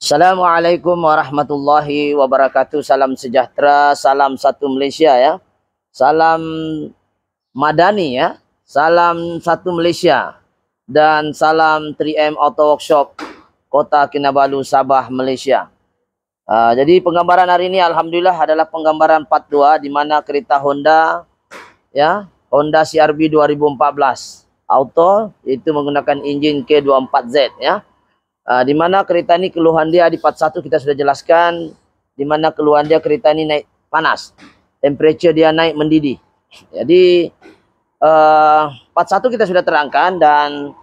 Assalamualaikum warahmatullahi wabarakatuh. Salam sejahtera, salam satu Malaysia ya. Salam Madani ya. Salam satu Malaysia. Dan salam 3M Auto Workshop Kota Kinabalu, Sabah, Malaysia. Jadi penggambaran hari ini alhamdulillah adalah penggambaran part 2 di mana kereta Honda ya, Honda CR-V 2014 auto, itu menggunakan enjin K24Z ya. Di mana kereta ini keluhan dia di part 1 kita sudah jelaskan, di mana keluhan dia kereta ini naik panas, temperature dia naik mendidih. Jadi part 1 kita sudah terangkan, dan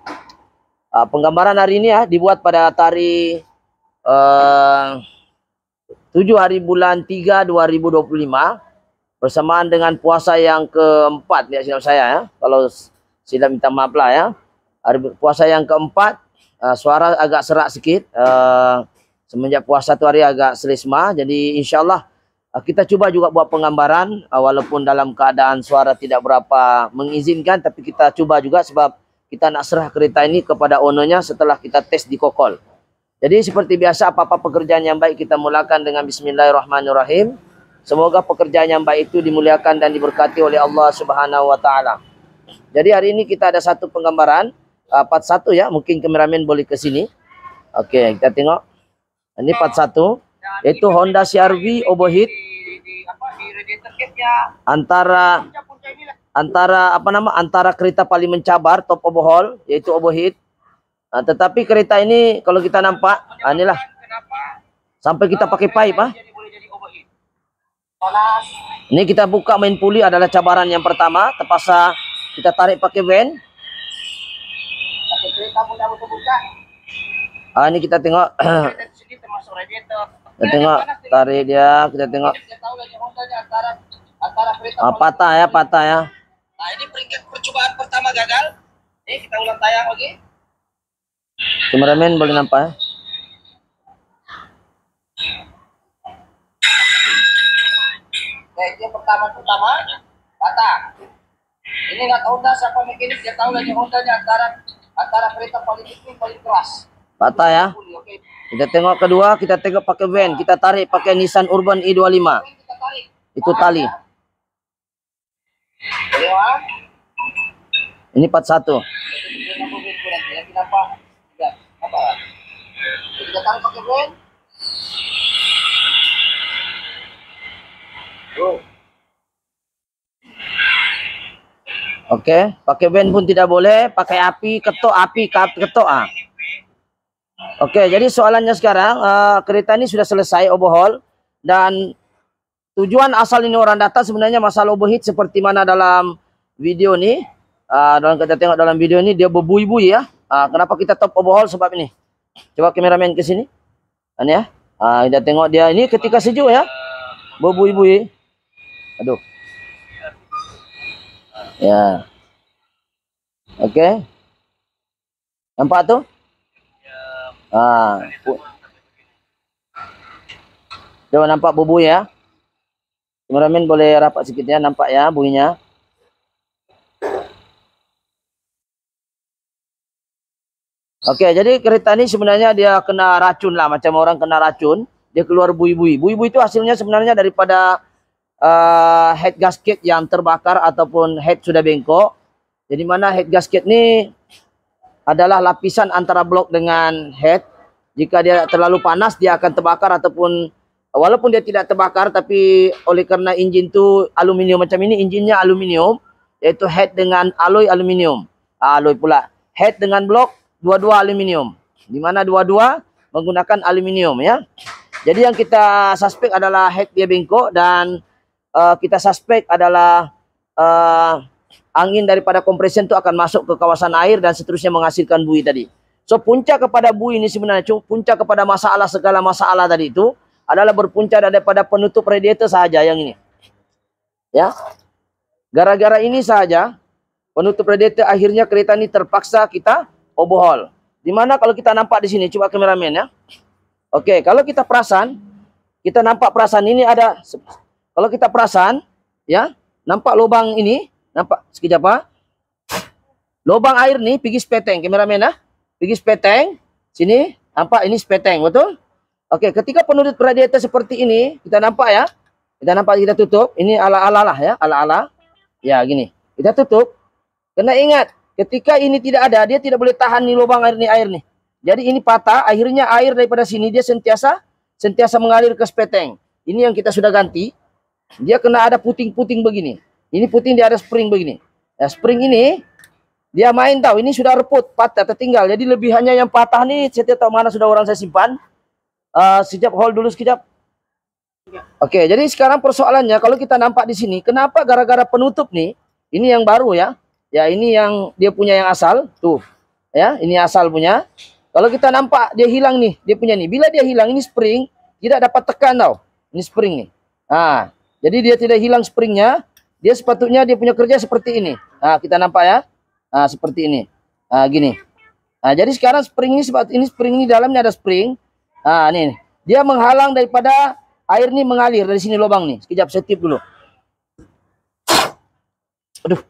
penggambaran hari ini ya dibuat pada tarikh 7 hari bulan 3 2025 bersamaan dengan puasa yang keempat ya, silap saya ya, kalau silap minta maaf lah ya. Hari puasa yang keempat. Suara agak serak sikit, semenjak puasa tu hari agak selesma. Jadi insyaAllah kita cuba juga buat penggambaran, walaupun dalam keadaan suara tidak berapa mengizinkan, tapi kita cuba juga sebab kita nak serah kereta ini kepada ownernya setelah kita tes di kokol. Jadi seperti biasa, apa-apa pekerjaan yang baik kita mulakan dengan Bismillahirrahmanirrahim. Semoga pekerjaan yang baik itu dimuliakan dan diberkati oleh Allah Subhanahu Wa Taala. Jadi hari ini kita ada satu penggambaran part 1 ya, mungkin kameramen boleh ke sini. Okey, kita tengok. Ini part 1, iaitu Honda CR-V overheat. Antara antara kereta paling mencabar, top overhaul, iaitu overheat. Tetapi kereta ini kalau kita nampak, inilah sampai kita pakai pipe Ini kita buka main puli adalah cabaran yang pertama, terpaksa kita tarik pakai van. Ini kita tengok. Kita tengok tarik dia, kita tengok. Patah ya, patah ya. Nah, ini peringkat percobaan pertama gagal. Kita ulang tayang lagi. Kameramen boleh nampak ya? Ini yang pertama patah. Ini nggak tahu dah siapa mekanik, dia tahu lagi Honda-nya antara kereta paling tinggi paling keras. Patah ya. Kita tengok kedua, kita tengok pakai van, kita tarik pakai Nissan Urban i25. Itu tali. Ini part 1. Kita tarik pakai van. Okey, pakai van pun tidak boleh, pakai api ketok. Okey, jadi soalannya sekarang, kereta ini sudah selesai overhaul, dan tujuan asal ini orang datang sebenarnya masalah overheat seperti mana dalam video ni. Dalam kita tengok dalam video ni dia berbui-bui ya. Kenapa kita top overhaul? Sebab ini. Coba kameramen ke sini. Ini ya. Kita tengok dia ini ketika sejuk ya. Berbui-bui. Aduh. Ya. Okey. Nampak tu? Coba nampak berbui ya. Kameramen boleh rapat sikit ya, nampak ya bunyinya. Okey, jadi kereta ni sebenarnya dia kena racun lah, macam orang kena racun, dia keluar bui-bui. Bui-bui itu hasilnya sebenarnya daripada head gasket yang terbakar ataupun head sudah bengkok. Jadi mana head gasket ni adalah lapisan antara blok dengan head. Jika dia terlalu panas, dia akan terbakar, ataupun walaupun dia tidak terbakar, tapi oleh kerana enjin tu aluminium macam ini, enjinnya aluminium, iaitu head dengan alloy aluminium. Alloy pula. Head dengan blok dua-dua aluminium. Di mana dua-dua menggunakan aluminium ya. Jadi yang kita suspek adalah head dia bengkok, dan kita suspek adalah angin daripada compression itu akan masuk ke kawasan air dan seterusnya menghasilkan bui tadi. So puncak kepada bui ini sebenarnya, puncak kepada masalah, segala masalah tadi itu adalah berpunca daripada penutup radiator sahaja yang ini. Ya. Gara-gara ini sahaja penutup radiator, akhirnya kereta ini terpaksa kita overhaul. Di mana kalau kita nampak di sini, coba kameramen ya. Okey, kalau kita perasan, kita nampak perasan ini ada, kalau kita perasan ya, nampak lubang ini. Nampak sekejap apa? Lubang air ni pergi speteng, kameramen ah. Pergi speteng. Sini, nampak ini speteng, betul? Oke, ketika penutup radiator seperti ini, kita nampak ya. Kita nampak, kita tutup. Ini ala-ala lah ya, ala-ala. Ya, gini. Kita tutup. Kena ingat, ketika ini tidak ada, dia tidak boleh tahan nih lubang air nih. Jadi ini patah, akhirnya air daripada sini dia sentiasa mengalir ke speteng. Ini yang kita sudah ganti. Dia kena ada puting-puting begini. Ini puting, dia ada spring begini. Ya, spring ini dia main tahu, ini sudah reput, patah, tertinggal. Jadi lebihannya yang patah nih, saya tidak tahu mana sudah orang saya simpan. Sekejap, hold dulu sekejap. Oke, jadi sekarang persoalannya kalau kita nampak di sini, kenapa gara-gara penutup nih, ini yang baru ya. Ya, ini yang dia punya yang asal, tuh. Ya, ini asal punya. Kalau kita nampak dia hilang nih, dia punya nih. Bila dia hilang ini spring, tidak dapat tekan tau. Ini spring nih. Nah, jadi dia tidak hilang springnya, dia sepatutnya dia punya kerja seperti ini. Nah, kita nampak ya. Nah, seperti ini. Nah, gini. Nah, jadi sekarang spring ini spring ini dalamnya ada spring. Nah, ini dia menghalang daripada air ini mengalir dari sini lubang nih. Sekejap, saya tip dulu. Aduh.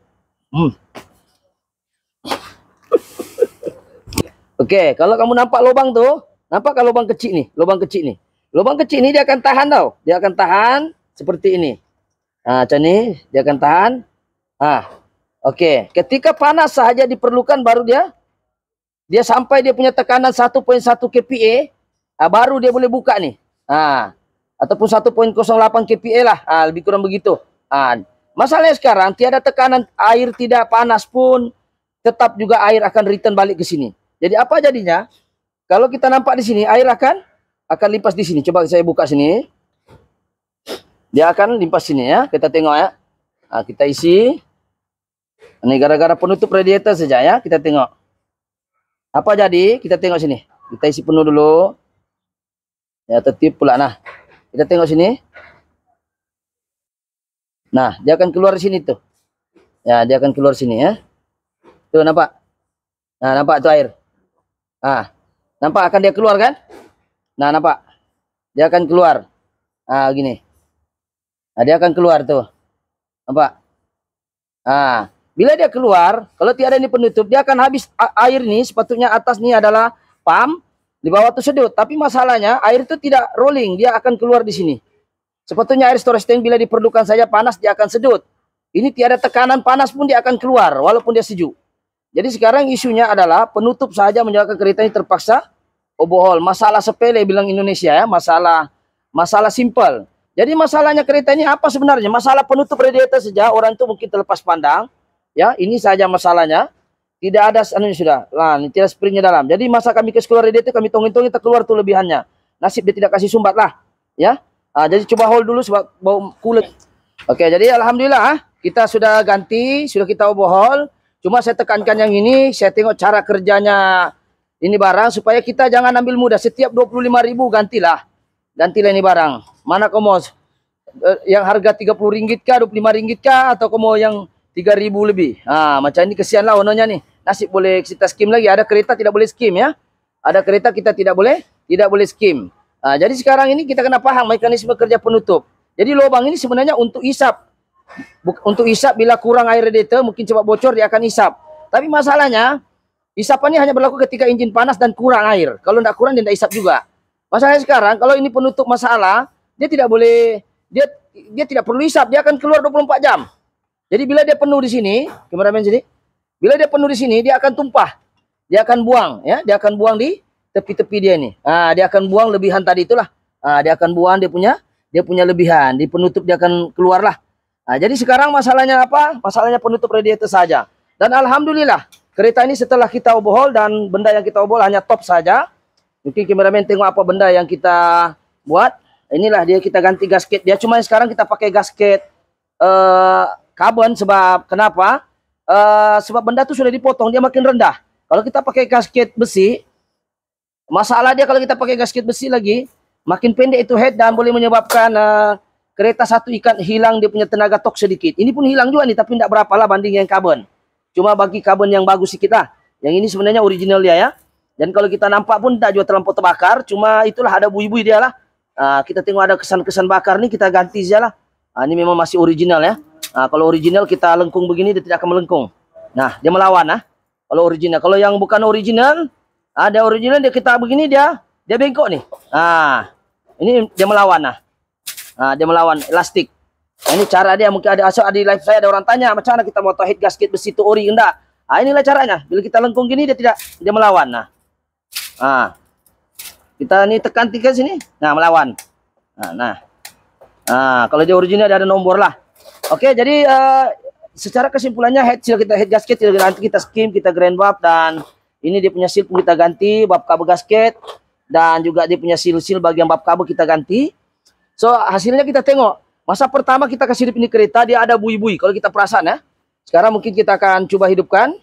Oke, kalau kamu nampak lubang tuh, nampak kalau lubang kecil nih, lubang kecil nih. Lubang kecil ini dia akan tahan tau. Dia akan tahan seperti ini. Nah, macam ini dia akan tahan. Nah, oke. Ketika panas saja diperlukan baru dia sampai dia punya tekanan 1.1 kPa. Baru dia boleh buka nih. Ataupun 1.08 kPa lah. Lebih kurang begitu. Masalahnya sekarang tiada tekanan, air tidak panas pun tetap juga air akan return balik ke sini. Jadi apa jadinya? Kalau kita nampak di sini air akan limpas di sini. Coba saya buka sini. Dia akan limpas sini ya. Kita tengok ya. Kita isi. Ini gara-gara penutup radiator saja ya. Kita tengok. Apa jadi? Kita tengok sini. Kita isi penuh dulu. Ya, tertib pula. Nah, kita tengok sini. Nah, dia akan keluar di sini tuh. Ya, dia akan keluar sini ya. Tuh, nampak? Nah, nampak tuh air. Nampak akan dia keluar kan? Nah, nampak? Dia akan keluar. Gini. Nah, dia akan keluar tuh. Nampak? Bila dia keluar, kalau tiada ini penutup, dia akan habis air nih. Sepatutnya atas nih adalah pump. Di bawah itu sedut, tapi masalahnya air itu tidak rolling, dia akan keluar di sini. Sepatutnya air storage tank bila diperlukan saja panas dia akan sedut. Ini tiada tekanan panas pun dia akan keluar walaupun dia sejuk. Jadi sekarang isunya adalah penutup saja menyebabkan kereta ini terpaksa overhaul. Masalah sepele bilang Indonesia ya, masalah simple. Jadi masalahnya kereta ini apa sebenarnya? Masalah penutup radiator saja orang itu mungkin terlepas pandang. Ya, ini saja masalahnya. Tidak ada sudah. Nah, ini tidak springnya dalam. Jadi masa kami ke keluar radiator kami tong-tong kita keluar tuh lebihannya. Nasib dia tidak kasih sumbat lah, ya. Jadi coba hold dulu sebab bau kulit. Oke, jadi alhamdulillah kita sudah ganti, sudah kita overhaul. Cuma saya tekankan yang ini, saya tengok cara kerjanya ini barang supaya kita jangan ambil mudah. Setiap 25.000 gantilah. Gantilah ini barang. Mana kau mau yang harga 30 ringgit kah, 25 ringgit kah, atau kau mau yang 3.000 lebih. Macam ini kesian lah ononya nih. Nasib boleh kita skim lagi. Ada kereta tidak boleh skim ya. Ada kereta kita tidak boleh skim. Jadi sekarang ini kita kena paham mekanisme kerja penutup. Jadi lubang ini sebenarnya untuk isap. Untuk isap bila kurang air radiator, mungkin cepat bocor dia akan isap. Tapi masalahnya, isapannya hanya berlaku ketika injin panas dan kurang air. Kalau tidak kurang dia tidak isap juga. Masalahnya sekarang kalau ini penutup masalah, dia tidak boleh, dia tidak perlu isap, dia akan keluar 24 jam. Jadi bila dia penuh di sini, kameramen sini, bila dia penuh di sini, dia akan tumpah. Dia akan buang, ya. Dia akan buang di tepi-tepi dia ini. Dia akan buang lebihan tadi itulah. Dia akan buang dia punya lebihan. Di penutup dia akan keluarlah. Jadi sekarang masalahnya apa? Masalahnya penutup radiator saja. Dan alhamdulillah, kereta ini setelah kita overhaul dan benda yang kita overhaul hanya top saja. Mungkin kameramen tengok apa benda yang kita buat. Inilah dia, kita ganti gasket. Dia cuma sekarang kita pakai gasket karbon. Sebab kenapa? Sebab benda itu sudah dipotong, dia makin rendah. Kalau kita pakai gasket besi, masalah dia kalau kita pakai gasket besi lagi, makin pendek itu head dan boleh menyebabkan kereta satu ikat hilang dia punya tenaga tok sedikit. Ini pun hilang juga nih, tapi tidak berapa lah banding yang karbon. Cuma bagi karbon yang bagus sedikit lah. Yang ini sebenarnya original dia ya. Dan kalau kita nampak pun tidak juga terlampau terbakar, cuma itulah ada bui-bui dia lah. Kita tengok ada kesan-kesan bakar nih, kita ganti saja lah. Ini memang masih original ya. Kalau original kita lengkung begini dia tidak akan melengkung. Nah, dia melawan. Kalau original, kalau yang bukan original, ada original dia kita begini dia dia bengkok nih. Nah, ini dia melawan. Nah, dia melawan elastik. Nah, ini cara dia. Mungkin ada asal di live saya ada orang tanya macam mana kita mau tahu head gasket besi itu ori enggak. Nah, inilah caranya. Bila kita lengkung gini dia melawan. Nah, kita ini tekan tiga sini. Nah, melawan. Nah, kalau dia original ada nomor lah. Oke, jadi secara kesimpulannya head gasket nanti kita skim, kita grand bab, dan ini dia punya seal pun kita ganti, bab kabel gasket, dan juga dia punya seal bagian bab kabel kita ganti. So hasilnya kita tengok. Masa pertama kita kasih hidup ini kereta, dia ada bui-bui. Kalau kita perasan ya. Sekarang mungkin kita akan coba hidupkan.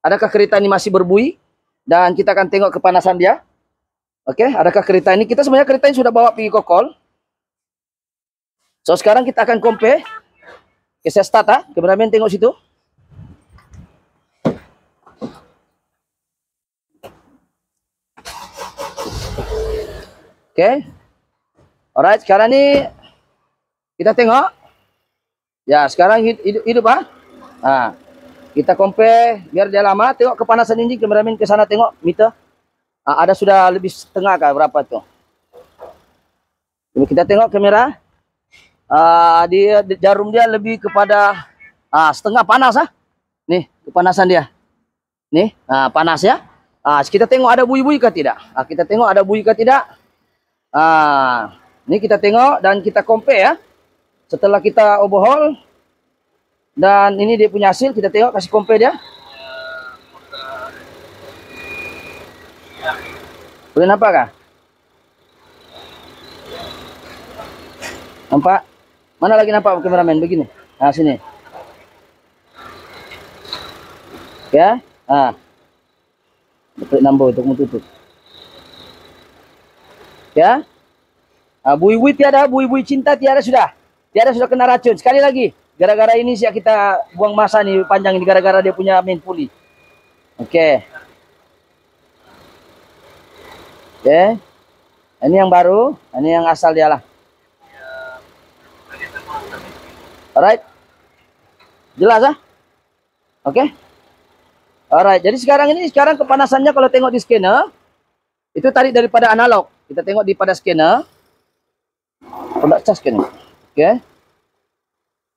Adakah kereta ini masih berbui? Dan kita akan tengok kepanasan dia. Oke, adakah kereta ini? Kita sebenarnya kereta ini sudah bawa pergi kokol. So sekarang kita akan compare. Oke, saya start ya. Kameramen tengok situ. Oke. Alright, sekarang ini kita tengok. Ya, sekarang hidup Nah, kita compare biar dia lama. Tengok kepanasan ini, kameramen ke sana tengok meter. Ada sudah lebih setengah kah berapa tuh? Ini kita tengok kamera. Dia jarum dia lebih kepada setengah panas Nih, kepanasan dia. Nih, panas ya. Kita tengok ada bui-bui kah tidak? Kita tengok ada bui kah tidak? Ini kita tengok dan kita compare ya. Setelah kita overhaul dan ini dia punya hasil, kita tengok kasih compare dia. Boleh nampak kah? Nampak? Mana lagi nampak kameramen begini? Sini. Ya. Nambah untuk tutup. Ya. Bui-bui tiada, bui-bui cinta tiada sudah. Tiada sudah kena racun. Sekali lagi, gara-gara ini sih kita buang masa nih panjang ini gara-gara dia punya main puli. Oke. Oke. Ini yang baru, ini yang asal dia lah. Alright. Jelas Oke. Alright. Jadi sekarang kepanasannya kalau tengok di scanner itu tadi daripada analog. Kita tengok di pada scanner. Tidak cas scanner. Oke.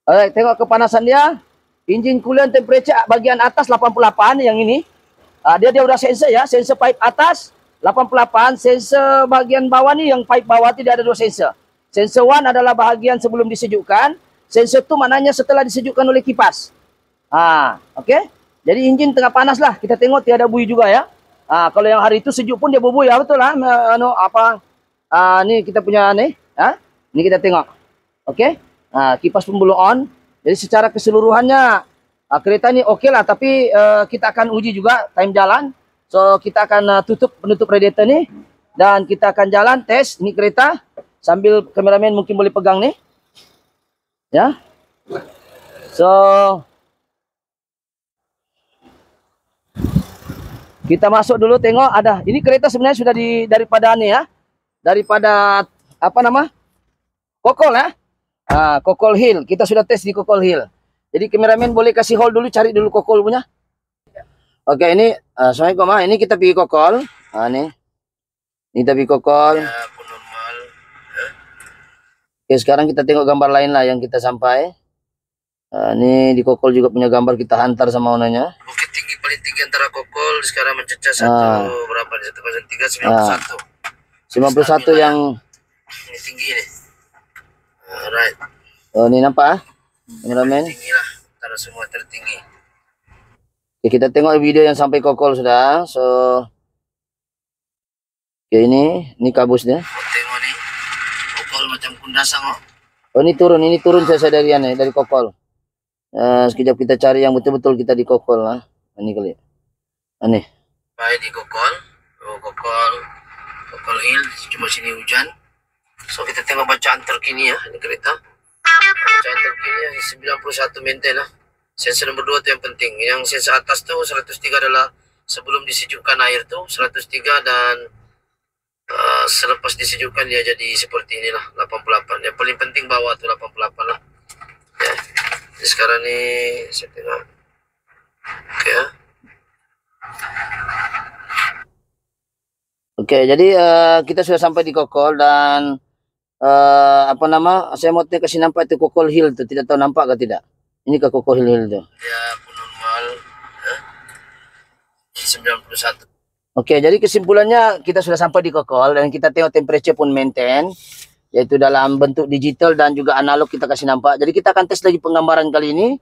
Alright, tengok kepanasan dia. Engine coolant temperature bagian atas 88 yang ini. Dia udah sensor ya, sensor pipe atas 88, sensor bagian bawah nih yang pipe bawah tidak ada dua sensor. Sensor 1 adalah bahagian sebelum disejukkan. Sensor 2 maknanya setelah disejukkan oleh kipas. Oke. Jadi engine tengah panas lah. Kita tengok tiada bui juga ya. Kalau yang hari itu sejuk pun dia berbui ya, betul lah. Ini kita punya nih. Ini kita tengok. Oke. Kipas pun belum on. Jadi secara keseluruhannya kereta ini oke lah. Tapi kita akan uji juga time jalan. So kita akan penutup radiator nih. Dan kita akan jalan tes ini kereta. Sambil kameramen mungkin boleh pegang nih. Ya. So kita masuk dulu tengok ada. Ini kereta sebenarnya sudah daripada nih ya. Daripada apa nama? Kokol ya. Kokol Hill. Kita sudah tes di Kokol Hill. Jadi kameramen boleh kasih hold dulu, cari dulu Kokol punya. Oke, ini assalamualaikum ini kita pergi Kokol. Nih. Ini kita pergi Kokol. Ya, normal. Oke, sekarang kita tengok gambar lain lah yang kita sampai. Ini di Kokol juga punya gambar kita hantar sama onanya. Bukit tinggi paling tinggi antara Kokol sekarang mencecah berapa nih? 1,391. 91 yang ini tinggi nih. Alright. Oh, ini nampak kameramen? Tinggi lah, antara semua tertinggi. Oke, kita tengok video yang sampai Kokol sudah. So oke, ini kabusnya. Tengok nih. Kokol macam kundasang Oh, ini turun saya sadarian dari Kokol. Sekejap kita cari yang betul-betul kita di Kokol lah. Ini kali. Ini. Baik di Kokol. Kokol Hill, cuma sini hujan. So kita tengok bacaan terkini ya, ini kereta. Bacaan terkini 91 maintain lah. Sensor nomor 2 itu yang penting. Yang sensor atas tuh 103 adalah sebelum disejukkan air tuh 103 dan selepas disejukkan dia jadi seperti inilah 88. Yang paling penting bawah tuh 88 lah. Ya. Jadi sekarang nih saya tengok. Oke ya. Oke, jadi kita sudah sampai di Kokol dan apa nama? Saya mau kasih nampak itu Kokol Hill tuh. Tidak tahu nampak atau tidak? Ini ke Kokol Hill tuh. Ya, normal. 91. Oke, jadi kesimpulannya kita sudah sampai di Kokol dan kita tengok temperature pun maintain, yaitu dalam bentuk digital dan juga analog kita kasih nampak. Jadi kita akan tes lagi penggambaran kali ini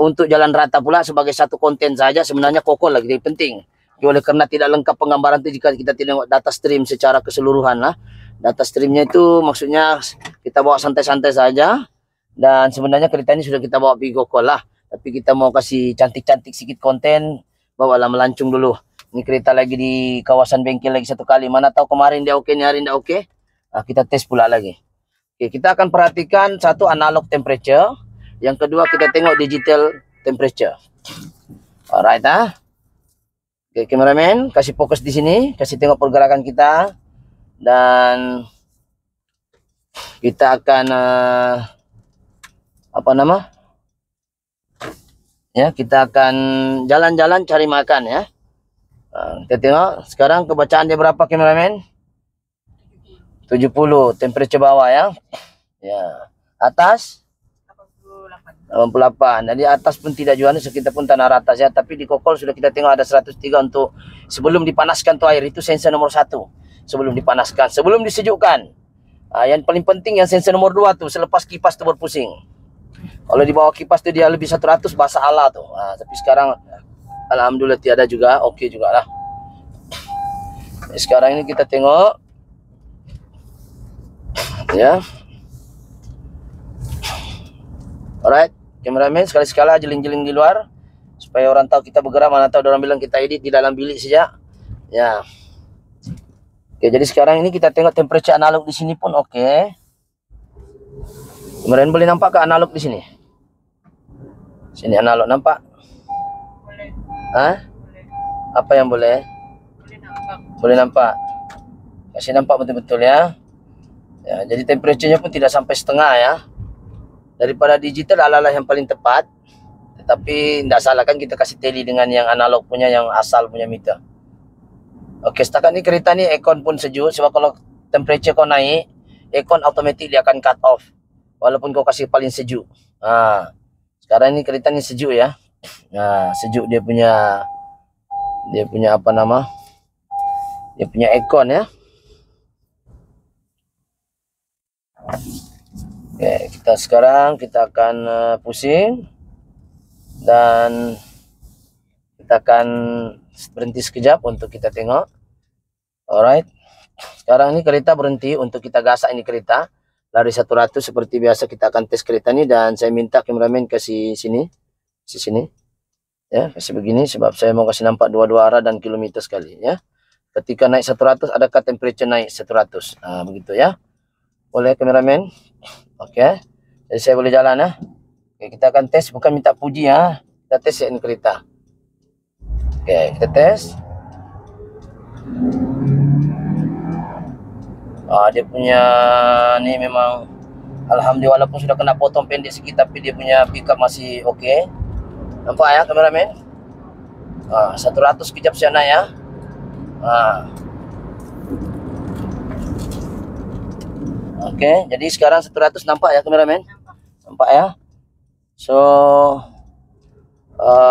untuk jalan rata pula sebagai satu konten saja. Sebenarnya Kokol lagi jadi penting. Oleh karena tidak lengkap penggambaran itu jika kita tengok data stream secara keseluruhan lah. Data streamnya itu maksudnya kita bawa santai-santai saja. Dan sebenarnya kereta ini sudah kita bawa pergi Kokol lah. Tapi kita mau kasih cantik-cantik sedikit konten, bawalah melancung dulu. Ini kereta lagi di kawasan bengkel lagi satu kali. Mana tahu kemarin dia oke, hari tidak oke. Nah, kita tes pula lagi. Oke, kita akan perhatikan satu analog temperature. Yang kedua kita tengok digital temperature. Alright Oke, kameramen, kasih fokus di sini, kasih tengok pergerakan kita, dan kita akan apa nama? Ya, kita akan jalan-jalan cari makan ya. Kita tengok sekarang kebacaan dia berapa, kameramen? 70, temperature bawah ya. Ya, atas 88. Jadi atas pun tidak jual, kita pun tanah rata ya. Tapi di Kokol sudah kita tengok ada 103 untuk sebelum dipanaskan tuh air. Itu sensor nomor 1. Sebelum dipanaskan, sebelum disejukkan. Yang paling penting yang sensor nomor 2 tuh selepas kipas tuh berpusing. Kalau di bawah kipas tuh dia lebih 100 bahasa Allah tuh. Tapi sekarang alhamdulillah tiada juga, oke juga lah. Sekarang ini kita tengok ya. Alright, kameramen sekali-sekala jeling-jeling di luar supaya orang tahu kita bergerak, mana tahu orang bilang kita edit di dalam bilik saja. Ya. Oke, jadi sekarang ini kita tengok temperature analog di sini pun oke. Kameramen boleh nampak ke analog di sini? Sini analog nampak? Boleh. Apa yang boleh? Boleh nampak. Boleh nampak. Kasih nampak betul-betul ya. Ya, jadi temperaturenya pun tidak sampai setengah ya. Daripada digital adalah yang paling tepat. Tetapi tidak salah kan kita kasih tally dengan yang analog punya, yang asal punya meter. Oke, setakat ini kereta ni aircon pun sejuk. Sebab kalau temperature kau naik, aircon automatik dia akan cut off. Walaupun kau kasih paling sejuk. Sekarang ini kereta ni sejuk ya. Sejuk dia punya apa nama? Dia punya aircon ya. Oke, kita akan pusing dan kita akan berhenti sekejap untuk kita tengok. Alright. Sekarang ini kereta berhenti untuk kita gasak ini kereta. Lari 100 seperti biasa kita akan tes kereta ini, dan saya minta kameramen kasih sini. Ya, kasih begini sebab saya mau kasih nampak dua-dua arah dan kilometer sekali ya. Ketika naik 100 adakah temperature naik 100. Begitu ya. Boleh kameramen? Oke. Jadi saya boleh jalan ya. Oke, kita akan tes, bukan minta puji ya. Kita tes ya ini kereta. Oke, kita tes. Dia punya ni memang alhamdulillah, walaupun sudah kena potong pendek sikit tapi dia punya pickup masih oke. Nampak ya kameramen? 100 kejap saya naik ya. Oke, jadi sekarang 100 nampak ya kameramen? Nampak ya? So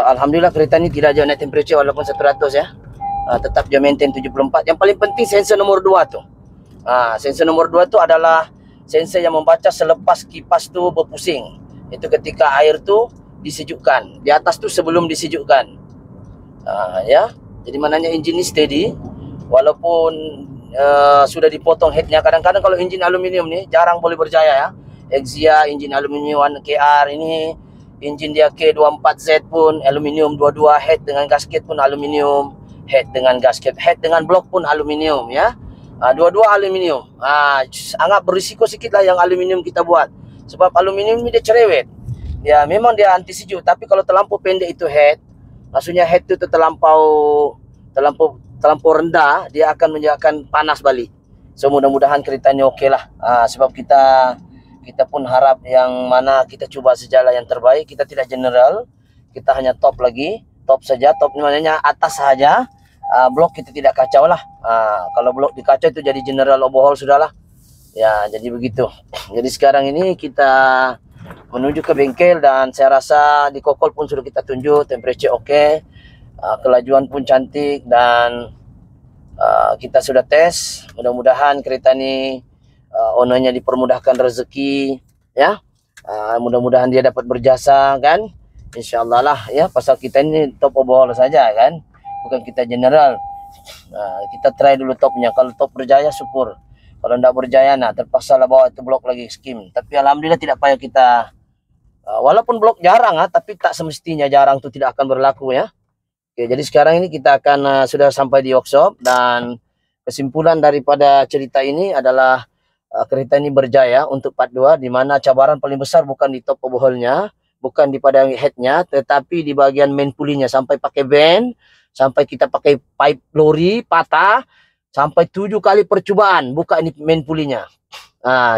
alhamdulillah kereta ini tidak jauh naik temperature walaupun 100 ya. Tetap dia maintain 74. Yang paling penting sensor nomor 2 tuh. Sensor nomor 2 itu adalah sensor yang membaca selepas kipas tu berpusing. Itu ketika air tu disejukkan. Di atas tu sebelum disejukkan. Ya. Jadi maknanya enjin ni steady walaupun sudah dipotong headnya. Kadang-kadang kalau enjin aluminium ni jarang boleh berjaya ya. Exia enjin aluminium 1KR ini, enjin dia K24Z pun aluminium, dua-dua head dengan gasket pun aluminium, head dengan gasket, head dengan blok pun aluminium ya. Dua-dua aluminium. Anggap berisiko sikit lah yang aluminium kita buat. Sebab aluminium ni dia cerewet. Ya memang dia anti sejuk, tapi kalau terlampau pendek itu head, maksudnya head itu terlampau rendah, dia akan menyebabkan panas balik. So mudah-mudahan keretanya okey lah. Sebab kita pun harap yang mana kita cuba sejalan yang terbaik. Kita tidak general, kita hanya top lagi, top saja. Top ni maknanya atas saja. blok kita tidak kacau lah. Kalau blok dikacau itu jadi general overhaul sudahlah. Ya, jadi begitu. Jadi sekarang ini kita menuju ke bengkel dan saya rasa di kokol pun sudah kita tunjuk temperature oke, kelajuan pun cantik dan kita sudah tes. Mudah-mudahan kereta ini ownernya dipermudahkan rezeki ya. Mudah-mudahan dia dapat berjasa kan. Insyaallah lah ya, pasal kita ini top overhaul saja kan, bukan kita general. Kita try dulu topnya, kalau top berjaya syukur, kalau tidak berjaya terpaksa lah bawa itu blok lagi skim. Tapi alhamdulillah tidak payah kita, walaupun blok jarang tapi tak semestinya jarang itu tidak akan berlaku ya. Oke, jadi sekarang ini kita akan sudah sampai di workshop dan kesimpulan daripada cerita ini adalah kereta ini berjaya untuk part 2, di mana cabaran paling besar bukan di top overhaulnya, bukan di pada headnya, tetapi di bagian main pulley-nya. Sampai pakai band, sampai kita pakai pipe lori patah, sampai 7 kali percobaan buka ini main pulley-nya.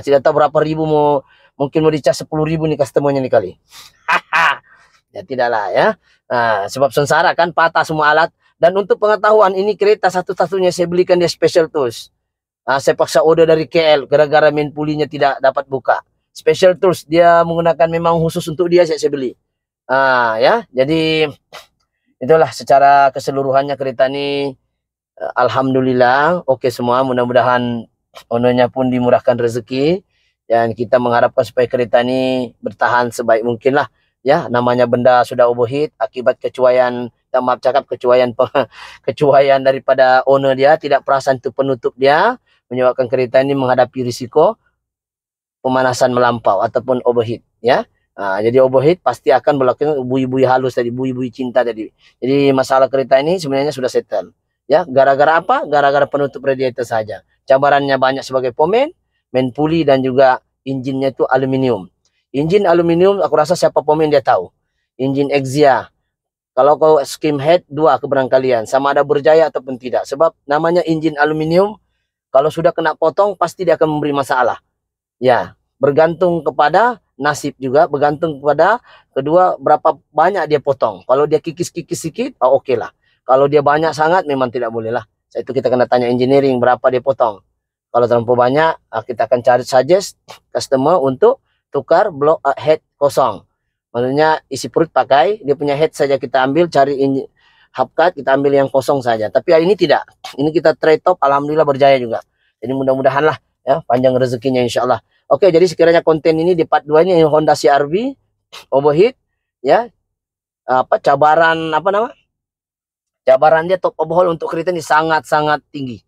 Tidak tahu berapa ribu, mungkin mau dicas 10.000 nih customer-nya nih kali. Ya tidaklah ya. Sebab sengsara kan, patah semua alat. Dan untuk pengetahuan, ini kereta satu-satunya saya belikan dia special tools. Saya paksa order dari KL gara-gara main pulley-nya tidak dapat buka. Special tools dia menggunakan, memang khusus untuk dia saya beli. Ya, jadi itulah secara keseluruhannya kereta ini alhamdulillah oke semua. Mudah-mudahan ownernya pun dimurahkan rezeki dan kita mengharapkan supaya kereta ini bertahan sebaik mungkin lah ya. Namanya benda sudah overheat akibat kecuaian, maaf cakap, kecuaian daripada owner dia, tidak perasan itu penutup dia, menyebabkan kereta ini menghadapi risiko pemanasan melampau ataupun overheat ya. Jadi overheat pasti akan berlaku bui-bui halus tadi, bui-bui cinta tadi. Jadi masalah kereta ini sebenarnya sudah settle ya. Gara-gara apa? Gara-gara penutup radiator saja. Cabarannya banyak sebagai pomen, main pulley dan juga injinnya itu aluminium. Injin aluminium aku rasa siapa pomen dia tahu. Injin Exia. Kalau kau skim head 2 keberangkalian sama ada berjaya ataupun tidak. Sebab namanya injin aluminium, kalau sudah kena potong pasti dia akan memberi masalah. Ya, bergantung kepada nasib juga, bergantung kepada kedua berapa banyak dia potong. Kalau dia kikis-kikis sedikit, oke lah. Kalau dia banyak sangat memang tidak boleh lah. Itu kita kena tanya engineering berapa dia potong. Kalau terlalu banyak, kita akan cari suggest customer untuk tukar blok head kosong. Maksudnya isi perut pakai, dia punya head saja kita ambil, cari hubcap kita ambil yang kosong saja. Tapi ini tidak. Ini kita try top, alhamdulillah berjaya juga. Jadi mudah-mudahan lah ya, panjang rezekinya insyaallah. Oke, jadi sekiranya konten ini di part 2 ini Honda CR-V overheat ya. Cabaran dia top overhaul untuk kereta ini sangat-sangat tinggi.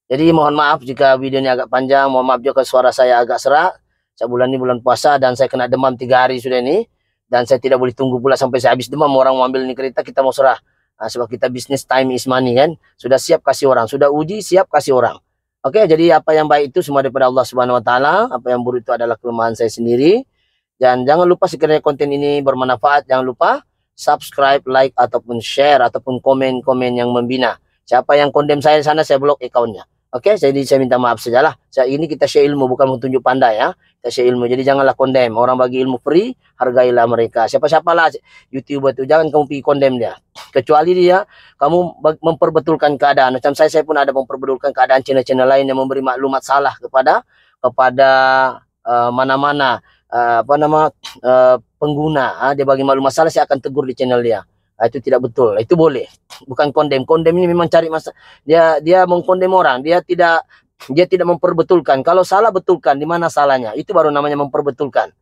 Jadi mohon maaf jika videonya agak panjang, mohon maaf juga suara saya agak serak. Bulan ini bulan puasa dan saya kena demam 3 hari sudah ini. Dan saya tidak boleh tunggu pula sampai saya habis demam orang mau ambil ini kereta, kita mau serah. Sebab kita bisnis, time is money kan. Sudah siap kasih orang, sudah uji siap kasih orang. Oke, jadi apa yang baik itu semua daripada Allah Subhanahu wa taala, apa yang buruk itu adalah kelemahan saya sendiri. Dan jangan lupa sekiranya konten ini bermanfaat, jangan lupa subscribe, like ataupun share ataupun komen-komen yang membina. Siapa yang kondem saya di sana saya blok akunnya. Oke, jadi saya minta maaf sajalah. Ini kita share ilmu, bukan menunjuk pandai ya. Kita share ilmu. Jadi janganlah kondem. Orang bagi ilmu free, hargailah mereka. Siapa-siapalah YouTuber itu, jangan kamu pergi kondem dia. Kecuali dia kamu memperbetulkan keadaan. Macam saya pun ada memperbetulkan keadaan channel-channel lain yang memberi maklumat salah kepada mana-mana pengguna. Dia bagi maklumat salah, saya akan tegur di channel dia. Itu tidak betul, itu boleh, bukan kondem. Kondem ini memang cari masa, dia mengkondem orang, dia tidak memperbetulkan. Kalau salah betulkan di mana salahnya, itu baru namanya memperbetulkan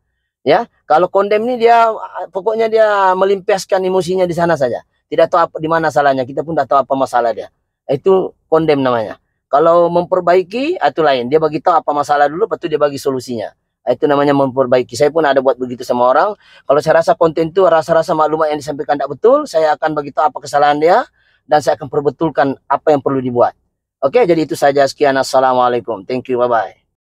ya. Kalau kondem ini dia pokoknya dia melimpiaskan emosinya di sana saja, tidak tahu apa di mana salahnya, kita pun tidak tahu apa masalah dia. Itu kondem namanya. Kalau memperbaiki itu lain, dia bagi tahu apa masalah dulu, lepas itu dia bagi solusinya. Itu namanya memperbaiki. Saya pun ada buat begitu sama orang. Kalau saya rasa konten itu rasa-rasa maklumat yang disampaikan tidak betul, saya akan bagi tahu apa kesalahan dia dan saya akan perbetulkan apa yang perlu dibuat. Oke, jadi itu saja. Sekian, assalamualaikum. Thank you, bye bye.